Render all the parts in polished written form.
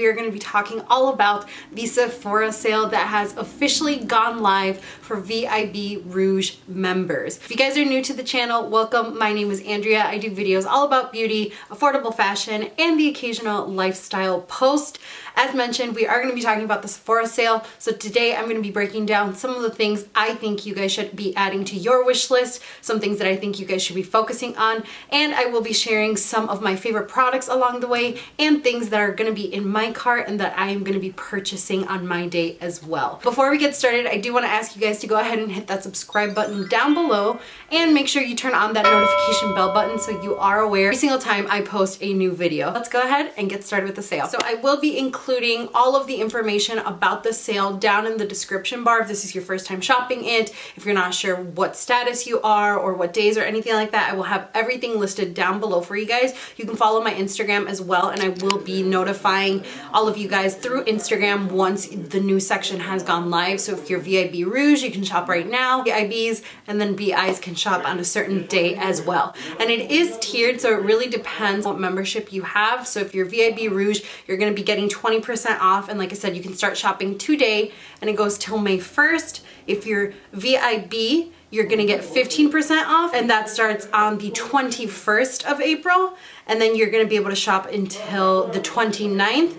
we are going to be talking all about the Sephora sale that has officially gone live for VIB Rouge members. If you guys are new to the channel, welcome. My name is Andrea. I do videos all about beauty, affordable fashion, and the occasional lifestyle post. As mentioned, we are going to be talking about the Sephora sale. So today I'm going to be breaking down some of the things I think you guys should be adding to your wish list, some things that I think you guys should be focusing on, and I will be sharing some of my favorite products along the way and things that are going to be in my cart and that I am going to be purchasing on my day as well. Before we get started, I do want to ask you guys to go ahead and hit that subscribe button down below and make sure you turn on that notification bell button so you are aware every single time I post a new video. Let's go ahead and get started with the sale. So I will be including all of the information about the sale down in the description bar if this is your first time shopping it. If you're not sure what status you are or what days or anything like that, I will have everything listed down below for you guys. You can follow my Instagram as well, and I will be notifying all of you guys through Instagram once the new section has gone live. So if you're VIB Rouge, you can shop right now. VIBs and then BIs can shop on a certain day as well. And it is tiered, so it really depends on what membership you have. So if you're VIB Rouge, you're going to be getting 20% off, and like I said, you can start shopping today and it goes till May 1st. If you're VIB, you're gonna get 15% off, and that starts on the 21st of April, and then you're gonna be able to shop until the 29th.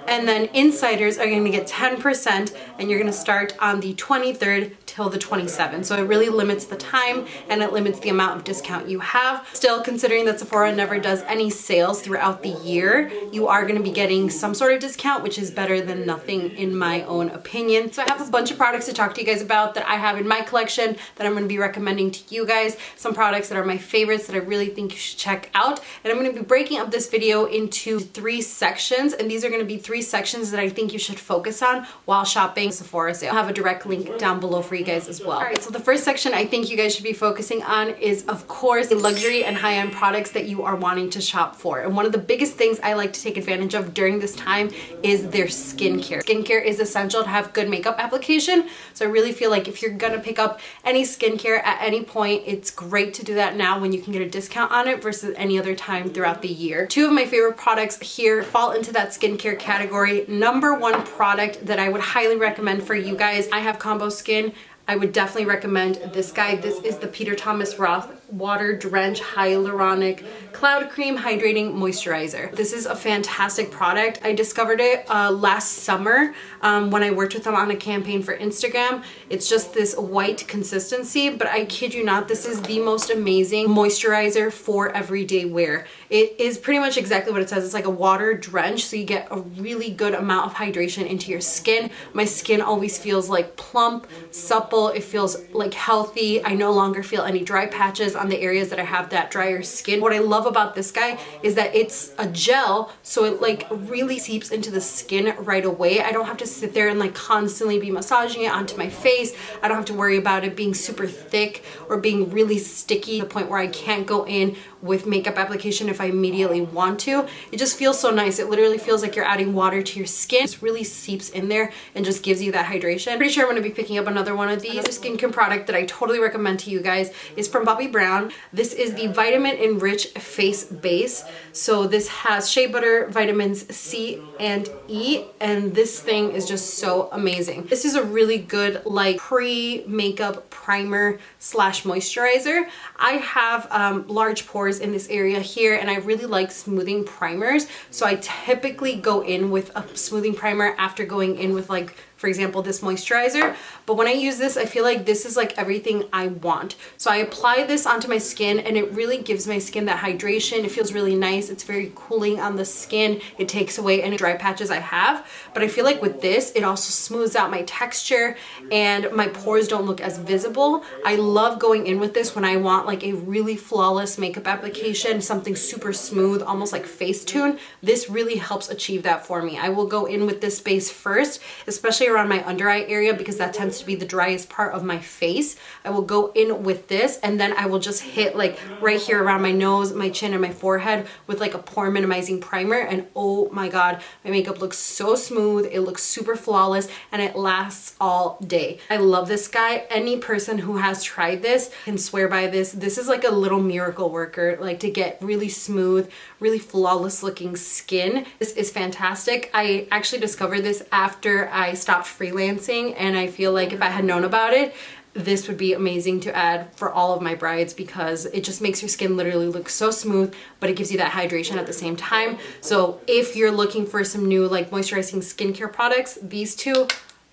And then insiders are gonna get 10%, and you're gonna start on the 23rd till the 27th. So it really limits the time and it limits the amount of discount you have. Still, considering that Sephora never does any sales throughout the year, you are gonna be getting some sort of discount, which is better than nothing in my own opinion. So I have a bunch of products to talk to you guys about that I have in my collection that I'm gonna be recommending to you guys. Some products that are my favorites that I really think you should check out. And I'm gonna be breaking up this video into 3 sections, and these are gonna be 3 sections that I think you should focus on while shopping Sephora sale. I'll have a direct link down below for you guys as well. All right, so the first section I think you guys should be focusing on is, of course, the luxury and high-end products that you are wanting to shop for. And one of the biggest things I like to take advantage of during this time is their skincare. Skincare is essential to have good makeup application. So I really feel like if you're gonna pick up any skincare at any point, it's great to do that now when you can get a discount on it versus any other time throughout the year. 2 of my favorite products here fall into that skincare category. Number 1 product that I would highly recommend for you guys, I have combo skin. I would definitely recommend this guy. This is the Peter Thomas Roth Water Drench Hyaluronic Cloud Cream Hydrating Moisturizer. This is a fantastic product. I discovered it last summer when I worked with them on a campaign for Instagram. It's just this white consistency, but I kid you not, this is the most amazing moisturizer for everyday wear. It is pretty much exactly what it says. It's like a water drench, so you get a really good amount of hydration into your skin. My skin always feels like plump, supple. It feels like healthy. I no longer feel any dry patches on the areas that I have that drier skin. What I love about this guy is that it's a gel, so it like really seeps into the skin right away. I don't have to sit there and like constantly be massaging it onto my face. I don't have to worry about it being super thick or being really sticky to the point where I can't go in with makeup application if I immediately want to. It just feels so nice. It literally feels like you're adding water to your skin. It just really seeps in there and just gives you that hydration. Pretty sure I'm going to be picking up another one of these. Another skincare product that I totally recommend to you guys is from Bobbi Brown. This is the Vitamin Enrich Face Base. So this has shea butter, vitamins C and E, and this thing is just so amazing. This is a really good like pre-makeup primer slash moisturizer. I have large pores in this area here, and I really like smoothing primers, so I typically go in with a smoothing primer after going in with, like, for example, this moisturizer. But when I use this, I feel like this is like everything I want. So I apply this onto my skin, and it really gives my skin that hydration. It feels really nice. It's very cooling on the skin. It takes away any dry patches I have. But I feel like with this, it also smooths out my texture and my pores don't look as visible. I love going in with this when I want like a really flawless makeup application, something super smooth, almost like Facetune. This really helps achieve that for me. I will go in with this base first, especially especially around my under eye area because that tends to be the driest part of my face. I will go in with this, and then I will just hit like right here around my nose, my chin, and my forehead with like a pore minimizing primer, and oh my god, my makeup looks so smooth. It looks super flawless, and it lasts all day. I love this guy. Any person who has tried this can swear by this. This is like a little miracle worker, like to get really smooth, really flawless looking skin. This is fantastic. I actually discovered this after I stopped freelancing, and I feel like if I had known about it, this would be amazing to add for all of my brides because it just makes your skin literally look so smooth, but it gives you that hydration at the same time. So if you're looking for some new like moisturizing skincare products, these two,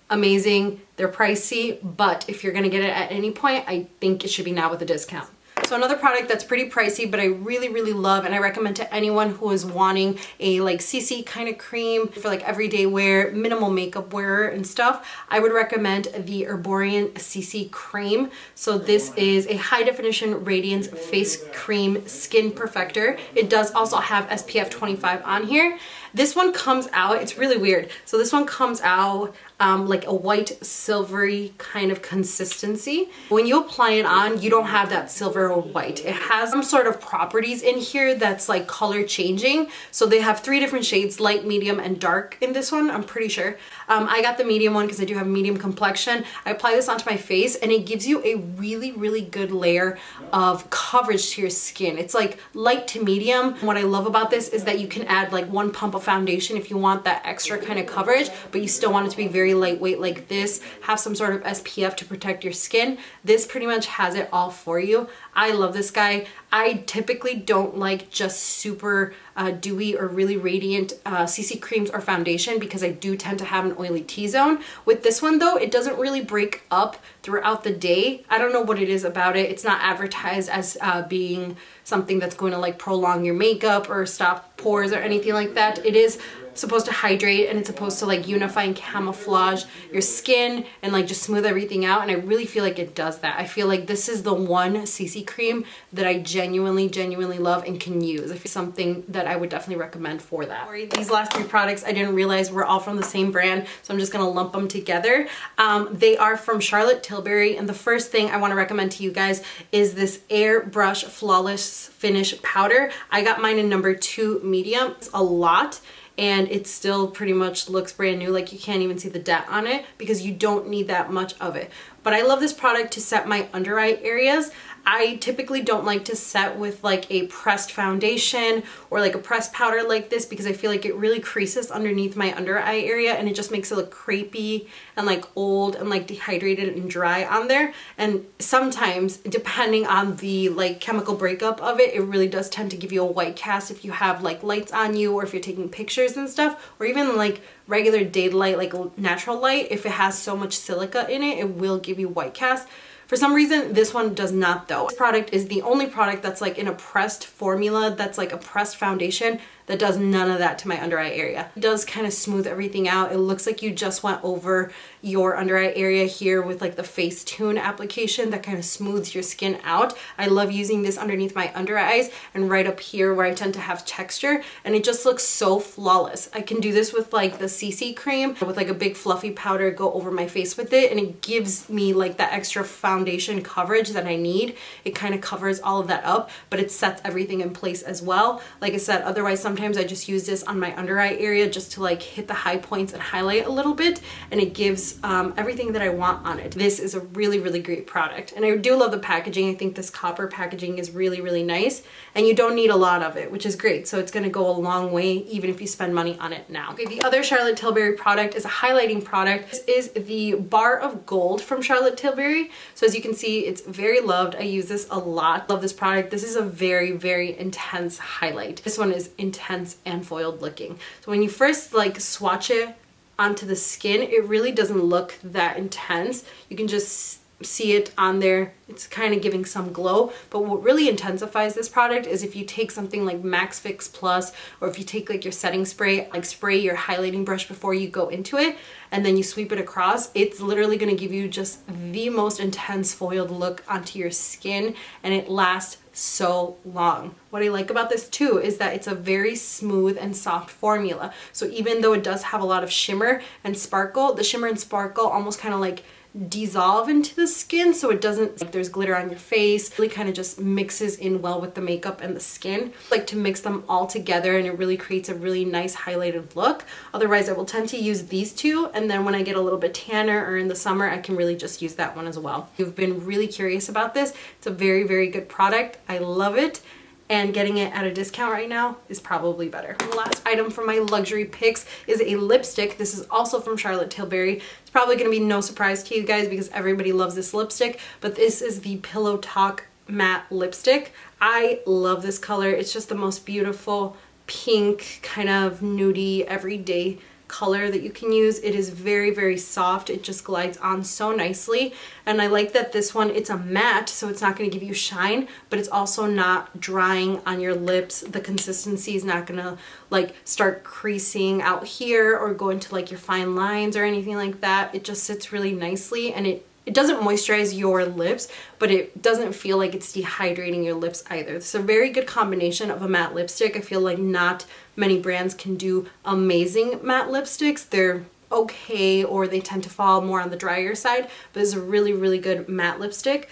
amazing. They're pricey, but if you're gonna get it at any point, I think it should be now with a discount. So another product that's pretty pricey, but I really, really love, and I recommend to anyone who is wanting a like CC kind of cream for like everyday wear, minimal makeup wearer and stuff, I would recommend the Herborian CC cream. So this is a high definition radiance face cream skin perfector. It does also have SPF 25 on here. This one comes out, it's really weird. So this one comes out like a white silvery kind of consistency. When you apply it on, you don't have that silver or white. It has some sort of properties in here that's like color changing. So they have 3 different shades, light, medium, and dark in this one, I'm pretty sure. I got the medium one because I do have medium complexion. I apply this onto my face, and it gives you a really, really good layer of coverage to your skin. It's like light to medium. What I love about this is that you can add like 1 pump of foundation if you want that extra kind of coverage, but you still want it to be very lightweight like this, have some sort of SPF to protect your skin. This pretty much has it all for you. I love this guy. I typically don't like just super dewy or really radiant CC creams or foundation because I do tend to have an oily T-zone. With this one though, it doesn't really break up throughout the day. I don't know what it is about it. It's not advertised as being something that's going to like prolong your makeup or stop pores or anything like that. It is supposed to hydrate, and it's supposed to like unify and camouflage your skin and like just smooth everything out, and I really feel like it does that. I feel like this is the one CC cream that I genuinely love and can use. It's something that I would definitely recommend for that. These last 3 products I didn't realize were all from the same brand, so I'm just gonna lump them together. They are from Charlotte Tilbury, and the first thing I want to recommend to you guys is this Airbrush Flawless Finish Powder. I got mine in number 2 medium. It's a lot, and it still pretty much looks brand new. Like you can't even see the dent on it because you don't need that much of it. But I love this product to set my under eye areas. I typically don't like to set with like a pressed foundation or like a pressed powder like this because I feel like it really creases underneath my under eye area, and it just makes it look crepey and like old and like dehydrated and dry on there. And sometimes, depending on the like chemical breakup of it, it really does tend to give you a white cast if you have like lights on you or if you're taking pictures and stuff, or even like regular daylight, like natural light. If it has so much silica in it, it will give you white cast. For some reason, this one does not though. This product is the only product that's like in a pressed formula, that's like a pressed foundation that does none of that to my under eye area. It does kind of smooth everything out. It looks like you just went over your under eye area here with like the Facetune application that kind of smooths your skin out. I love using this underneath my under eyes and right up here where I tend to have texture, and it just looks so flawless. I can do this with like the CC cream with like a big fluffy powder, go over my face with it, and it gives me like that extra foundation coverage that I need. It kind of covers all of that up, but it sets everything in place as well. Like I said, otherwise sometimes I just use this on my under eye area just to like hit the high points and highlight a little bit, and it gives everything that I want on it. This is a really, really great product, and I do love the packaging. I think this copper packaging is really, really nice, and you don't need a lot of it, which is great. So it's going to go a long way even if you spend money on it now. Okay, the other Charlotte Tilbury product is a highlighting product. This is the Bar of Gold from Charlotte Tilbury. So as you can see, it's very loved. I use this a lot. Love this product. This is a very, very intense highlight. This one is intense and foiled looking. So when you first like swatch it onto the skin, it really doesn't look that intense. You can just see it on there. It's kind of giving some glow, but what really intensifies this product is if you take something like Max Fix Plus, or if you take like your setting spray, like spray your highlighting brush before you go into it and then you sweep it across, it's literally going to give you just the most intense foiled look onto your skin, and it lasts so long. What I like about this too is that it's a very smooth and soft formula. So even though it does have a lot of shimmer and sparkle, the shimmer and sparkle almost kind of like dissolve into the skin, so it doesn't like there's glitter on your face. It really kind of just mixes in well with the makeup and the skin. I like to mix them all together, and it really creates a really nice highlighted look. Otherwise I will tend to use these two, and then when I get a little bit tanner or in the summer, I can really just use that one as well. If you've been really curious about this, it's a very, very good product. I love it. And getting it at a discount right now is probably better. The last item from my luxury picks is a lipstick. This is also from Charlotte Tilbury. It's probably going to be no surprise to you guys because everybody loves this lipstick, but this is the Pillow Talk matte lipstick. I love this color. It's just the most beautiful pink, kind of nudie, everyday color that you can use. It is very, very soft. It just glides on so nicely, and I like that this one, it's a matte, so it's not going to give you shine, but it's also not drying on your lips. The consistency is not going to like start creasing out here or go into like your fine lines or anything like that. It just sits really nicely, and it doesn't moisturize your lips, but it doesn't feel like it's dehydrating your lips either. It's a very good combination of a matte lipstick. I feel like not many brands can do amazing matte lipsticks. They're okay, or they tend to fall more on the drier side, but it's a really, really good matte lipstick.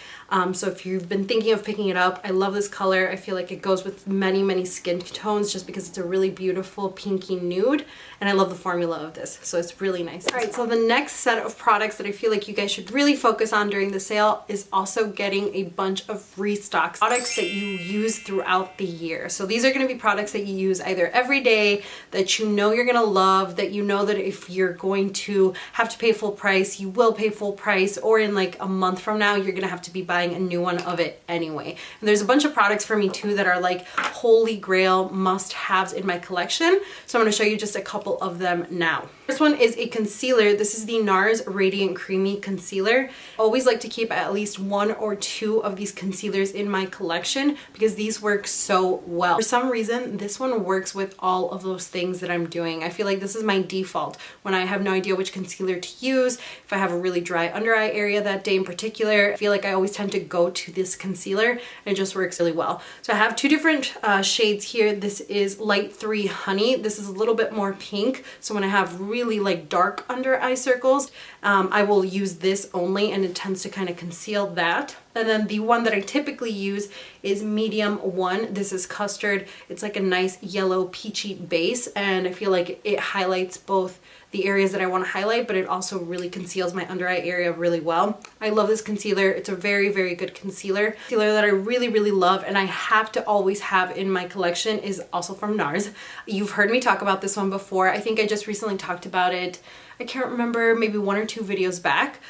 So if you've been thinking of picking it up, I love this color. I feel like it goes with many, many skin tones just because it's a really beautiful pinky nude, and I love the formula of this, so it's really nice. All right, so the next set of products that I feel like you guys should really focus on during the sale is also getting a bunch of restocks, products that you use throughout the year. So these are going to be products that you use either every day, that you know you're going to love, that you know that if you're going to have to pay full price, you will pay full price, or in like a month from now, you're going to have to be buying a new one of it anyway. And there's a bunch of products for me too that are like holy grail must-haves in my collection. So I'm going to show you just a couple of them now. First one is a concealer. This is the NARS Radiant Creamy Concealer. I always like to keep at least one or two of these concealers in my collection because these work so well. For some reason, this one works with all of those things that I'm doing. I feel like this is my default when I have no idea which concealer to use. If I have a really dry under eye area that day in particular, I feel like I always tend to go to this concealer, and it just works really well. So I have two different shades here. This is Light 3 Honey. This is a little bit more pink, so when I have really like dark under eye circles, I will use this only, and it tends to kind of conceal that. And then the one that I typically use is Medium 1. This is Custard. It's like a nice yellow peachy base, and I feel like it highlights both the areas that I want to highlight, but it also really conceals my under eye area really well. I love this concealer. It's a very, very good concealer. Concealer that I really, really love and I have to always have in my collection is also from NARS. You've heard me talk about this one before. I think I just recently talked about it. I can't remember, maybe one or two videos back.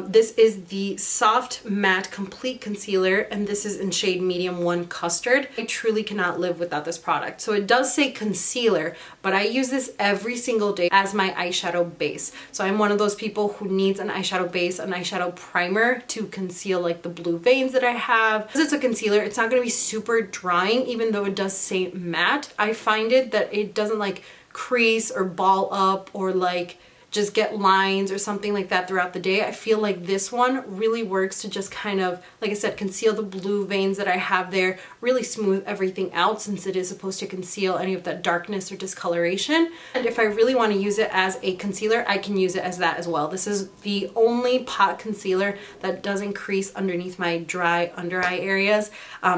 This is the Soft Matte Complete Concealer, and this is in shade Medium 1 Custard. I truly cannot live without this product. So it does say concealer, but I use this every single day as my eyeshadow base. So I'm one of those people who needs an eyeshadow base, an eyeshadow primer to conceal like the blue veins that I have. Because it's a concealer, it's not going to be super drying, even though it does say matte. I find it that it doesn't like crease or ball up or like just get lines or something like that throughout the day. I feel like this one really works to just kind of, like I said, conceal the blue veins that I have there, really smooth everything out since it is supposed to conceal any of that darkness or discoloration. And if I really want to use it as a concealer, I can use it as that as well. This is the only pot concealer that doesn't crease underneath my dry under eye areas.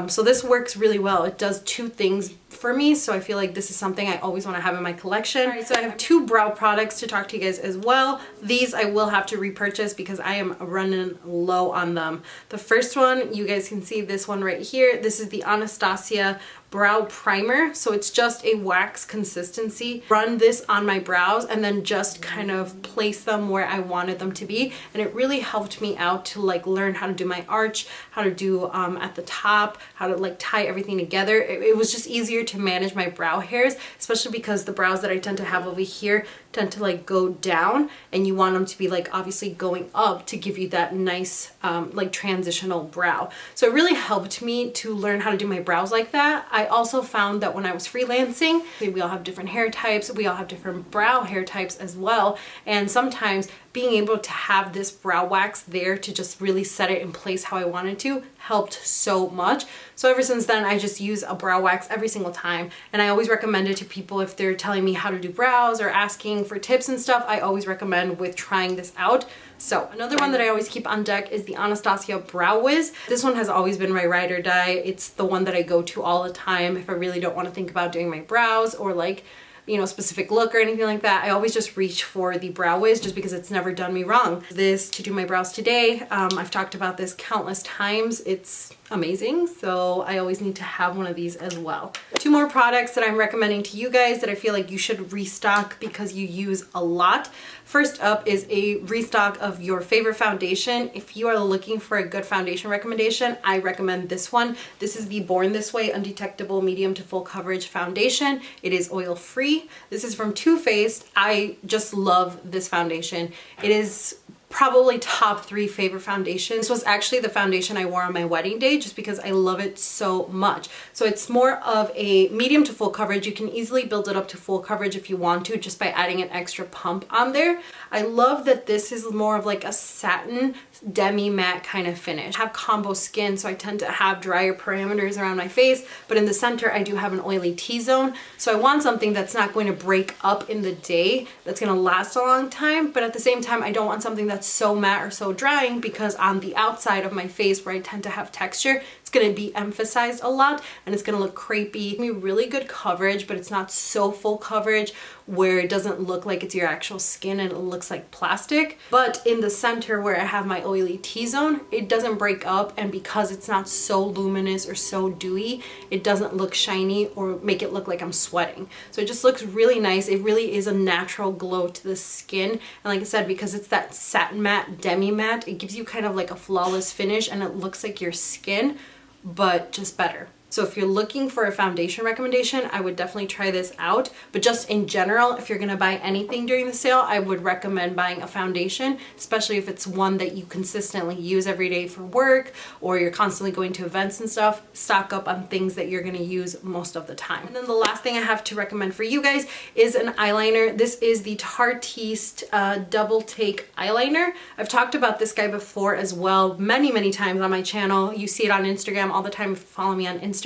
So this works really well. It does two things for me, so I feel like this is something I always want to have in my collection. All right, so I have two brow products to talk to you guys as well. These I will have to repurchase because I am running low on them. The first one, you guys can see this one right here. This is the Anastasia Brow Primer. So it's just a wax consistency. Run this on my brows and then just kind of place them where I wanted them to be. And it really helped me out to like learn how to do my arch, how to do at the top, how to like tie everything together. It was just easier to manage my brow hairs, especially because the brows that I tend to have over here tend to like go down, and you want them to be like obviously going up to give you that nice like transitional brow. So it really helped me to learn how to do my brows like that. I also found that when I was freelancing, we all have different hair types, we all have different brow hair types as well, and sometimes being able to have this brow wax there to just really set it in place how I wanted to helped so much. So ever since then, I just use a brow wax every single time, and I always recommend it to people if they're telling me how to do brows or asking for tips and stuff. I always recommend with trying this out. So another one that I always keep on deck is the Anastasia Brow Wiz. This one has always been my ride or die. It's the one that I go to all the time if I really don't want to think about doing my brows or like, you know, specific look or anything like that. I always just reach for the Brow Wiz just because it's never done me wrong. This to do my brows today. I've talked about this countless times. It's amazing, so I always need to have one of these as well. Two more products that I'm recommending to you guys that I feel like you should restock because you use a lot. First up is a restock of your favorite foundation. If you are looking for a good foundation recommendation, I recommend this one. This is the Born This Way Undetectable Medium to Full Coverage Foundation. It is oil free. This is from Too Faced. I just love this foundation. It is probably top 3 favorite foundation. This was actually the foundation I wore on my wedding day just because I love it so much. So it's more of a medium to full coverage. You can easily build it up to full coverage if you want to, just by adding an extra pump on there. I love that this is more of like a satin demi matte kind of finish. I have combo skin, so I tend to have drier parameters around my face, but in the center I do have an oily T-zone. So I want something that's not going to break up in the day, that's going to last a long time, but at the same time I don't want something that's so matte or so drying, because on the outside of my face where I tend to have texture, it's going to be emphasized a lot and it's going to look crepey. It's going to be really good coverage, but it's not so full coverage where it doesn't look like it's your actual skin and it looks like plastic. But in the center where I have my oily T-zone, it doesn't break up, and because it's not so luminous or so dewy, it doesn't look shiny or make it look like I'm sweating. So it just looks really nice. It really is a natural glow to the skin, and like I said, because it's that satin matte, demi matte, it gives you kind of like a flawless finish and it looks like your skin, but just better. So if you're looking for a foundation recommendation, I would definitely try this out. But just in general, if you're gonna buy anything during the sale, I would recommend buying a foundation, especially if it's one that you consistently use every day for work, or you're constantly going to events and stuff. Stock up on things that you're gonna use most of the time. And then the last thing I have to recommend for you guys is an eyeliner. This is the Tartiste Double Take Eyeliner. I've talked about this guy before as well, many times on my channel. You see it on Instagram all the time if you follow me on Instagram.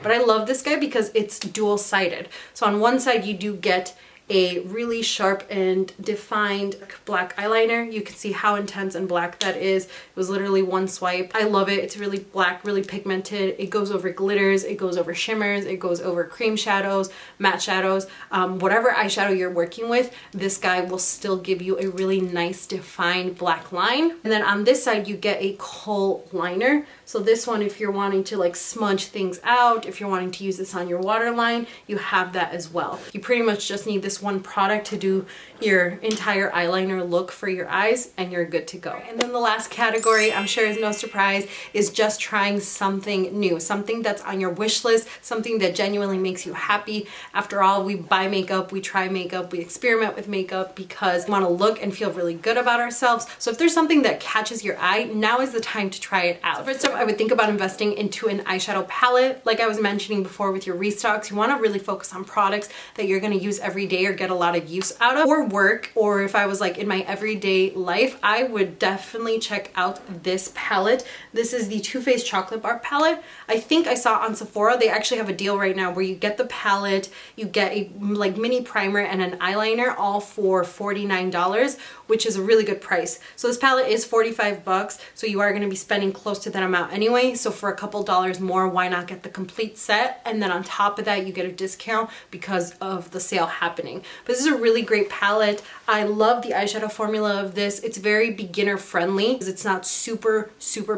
But I love this guy because it's dual-sided. So on one side you do get a really sharp and defined black eyeliner. You can see how intense and black that is. It was literally one swipe. I love it. It's really black, really pigmented. It goes over glitters, it goes over shimmers, it goes over cream shadows, matte shadows, whatever eyeshadow you're working with, this guy will still give you a really nice defined black line. And then on this side you get a kohl liner. So this one, if you're wanting to like smudge things out, if you're wanting to use this on your waterline, you have that as well. You pretty much just need this one product to do your entire eyeliner look for your eyes, and you're good to go. And then the last category, I'm sure is no surprise, is just trying something new, something that's on your wish list, something that genuinely makes you happy. After all, we buy makeup, we try makeup, we experiment with makeup because we want to look and feel really good about ourselves. So if there's something that catches your eye, now is the time to try it out. So first up, I would think about investing into an eyeshadow palette. Like I was mentioning before with your restocks, you want to really focus on products that you're going to use every day or get a lot of use out of for work, or if I was like in my everyday life, I would definitely check out this palette. This is the Too Faced Chocolate Bar palette. I think I saw on Sephora, they actually have a deal right now where you get the palette, you get a like mini primer and an eyeliner all for $49, which is a really good price. So this palette is 45 bucks, so you are going to be spending close to that amount anyway. So for a couple dollars more, why not get the complete set? And then on top of that, you get a discount because of the sale happening. But this is a really great palette. I love the eyeshadow formula of this. It's very beginner friendly because it's not super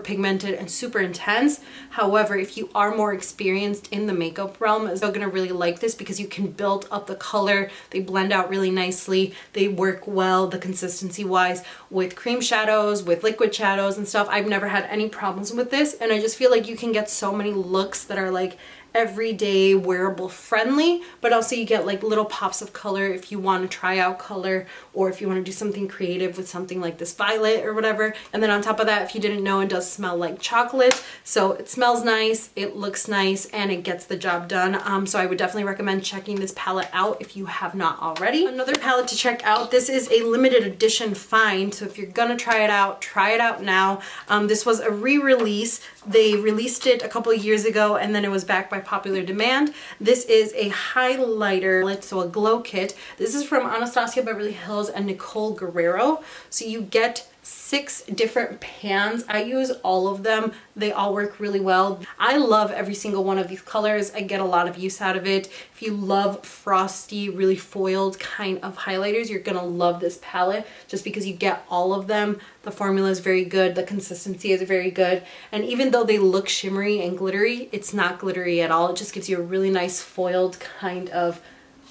pigmented and super intense. However, if you are more experienced in the makeup realm, you're going to really like this because you can build up the color. They blend out really nicely. They work well, the consistency wise, with cream shadows, with liquid shadows and stuff. I've never had any problems with this, and I just feel like you can get so many looks that are like everyday wearable friendly, but also you get like little pops of color if you want to try out color, or if you want to do something creative with something like this violet or whatever. And then on top of that, if you didn't know, it does smell like chocolate, so it smells nice, it looks nice, and it gets the job done. So I would definitely recommend checking this palette out if you have not already. Another palette to check out, this is a limited edition find, so if you're gonna try it out now. This was a re-release. They released it a couple of years ago and then it was back by popular demand. This is a highlighter, so a glow kit. This is from Anastasia Beverly Hills and Nicole Guerrero. So you get 6 different pans. I use all of them. They all work really well. I love every single one of these colors. I get a lot of use out of it. If you love frosty, really foiled kind of highlighters, you're gonna love this palette just because you get all of them. The formula is very good. The consistency is very good. And even though they look shimmery and glittery, it's not glittery at all. It just gives you a really nice foiled kind of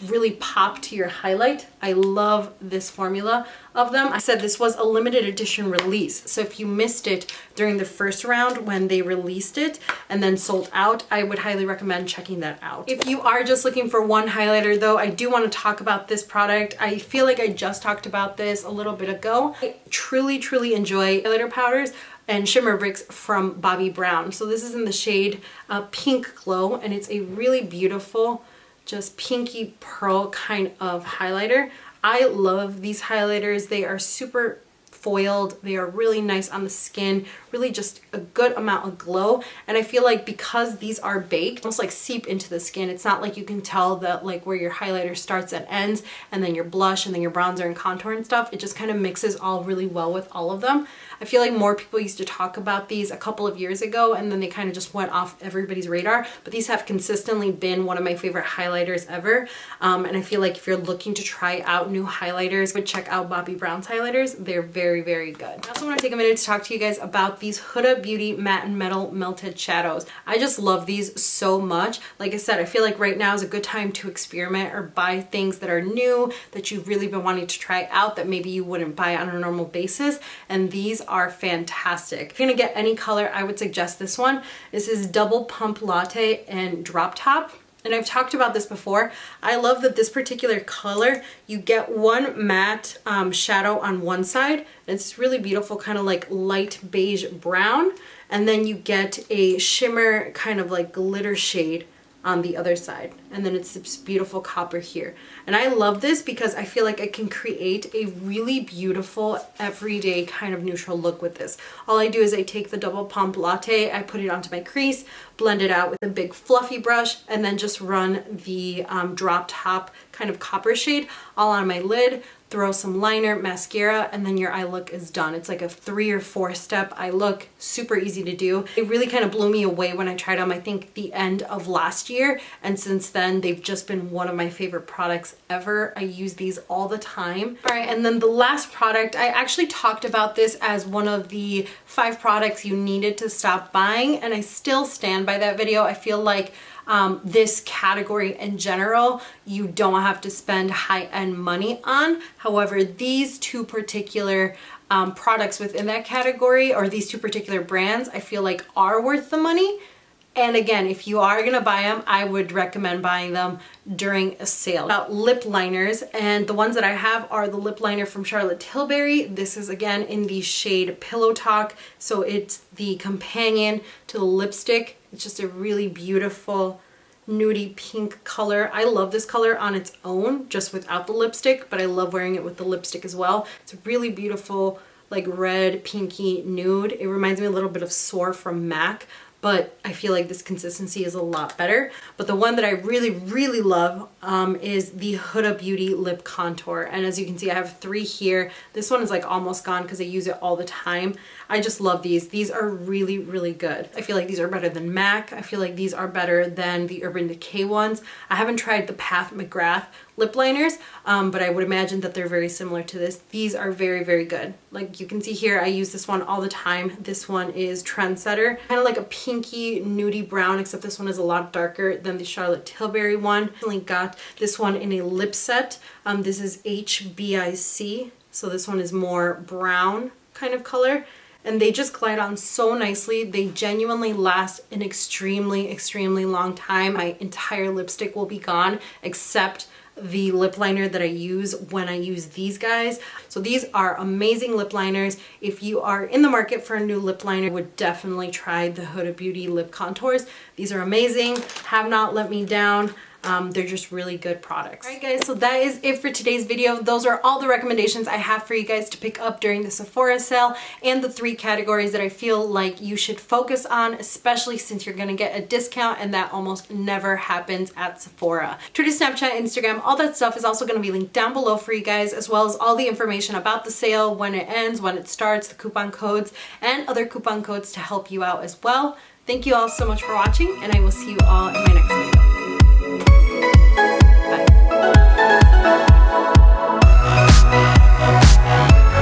really pop to your highlight. I love this formula of them. I said this was a limited edition release, so if you missed it during the first round when they released it and then sold out, I would highly recommend checking that out. If you are just looking for one highlighter though, I do want to talk about this product. I feel like I just talked about this a little bit ago. I truly enjoy highlighter powders and shimmer bricks from Bobbi Brown. So this is in the shade Pink Glow, and it's a really beautiful, just pinky pearl kind of highlighter. I love these highlighters. They are super foiled. They are really nice on the skin, really just a good amount of glow. And I feel like because these are baked, almost like seep into the skin. It's not like you can tell that like where your highlighter starts and ends, and then your blush and then your bronzer and contour and stuff. It just kind of mixes all really well with all of them. I feel like more people used to talk about these a couple of years ago and then they kind of just went off everybody's radar, but these have consistently been one of my favorite highlighters ever. And I feel like if you're looking to try out new highlighters, would check out Bobbi Brown's highlighters. They're very good. I also want to take a minute to talk to you guys about these Huda Beauty Matte and Metal Melted Shadows. I just love these so much. Like I said, I feel like right now is a good time to experiment or buy things that are new that you've really been wanting to try out that maybe you wouldn't buy on a normal basis, and these are fantastic. If you're gonna get any color, I would suggest this one. This is Double Pump Latte and Drop Top. And I've talked about this before. I love that this particular color, you get one matte shadow on one side. It's really beautiful, kind of like light beige brown. And then you get a shimmer kind of like glitter shade on the other side, and then it's this beautiful copper here. And I love this because I feel like I can create a really beautiful everyday kind of neutral look with this. All I do is I take the Double Pump Latte, I put it onto my crease, blend it out with a big fluffy brush, and then just run the Drop Top kind of copper shade all on my lid, throw some liner, mascara, and then your eye look is done. It's like a 3 or 4 step eye look, super easy to do. It really kind of blew me away when I tried them, I think the end of last year, and since then they've just been one of my favorite products ever. I use these all the time. All right, and then the last product, I actually talked about this as one of the 5 products you needed to stop buying, and I still stand by that video. I feel like this category in general, you don't have to spend high-end money on. However, these 2 particular products within that category, or these 2 particular brands, I feel like are worth the money. And again, if you are gonna buy them, I would recommend buying them during a sale. About lip liners, and the ones that I have are the lip liner from Charlotte Tilbury. This is again in the shade Pillow Talk, so it's the companion to the lipstick. It's just a really beautiful nudie pink color. I love this color on its own, just without the lipstick, but I love wearing it with the lipstick as well. It's a really beautiful, like red, pinky nude. It reminds me a little bit of Soar from MAC, but I feel like this consistency is a lot better. But the one that I really love is the Huda Beauty Lip Contour. And as you can see, I have 3 here. This one is like almost gone because I use it all the time. I just love these. These are really good. I feel like these are better than MAC. I feel like these are better than the Urban Decay ones. I haven't tried the Pat McGrath lip liners, but I would imagine that they're very similar to this. These are very good. Like you can see here, I use this one all the time. This one is Trendsetter, kind of like a pinky nudie brown, except this one is a lot darker than the Charlotte Tilbury one. I got this one in a lip set. This is HBIC, so this one is more brown kind of color. and they just glide on so nicely. They genuinely last an extremely, extremely long time. My entire lipstick will be gone except the lip liner that I use when I use these guys. So these are amazing lip liners. If you are in the market for a new lip liner, I would definitely try the Huda Beauty lip contours. These are amazing, have not let me down. They're just really good products. Alright guys, so that is it for today's video. Those are all the recommendations I have for you guys to pick up during the Sephora sale, and the 3 categories that I feel like you should focus on, especially since you're gonna get a discount, and that almost never happens at Sephora. Twitter, Snapchat, Instagram, all that stuff is also gonna be linked down below for you guys, as well as all the information about the sale, when it ends, when it starts, the coupon codes, and other coupon codes to help you out as well. Thank you all so much for watching, and I will see you all in my next video.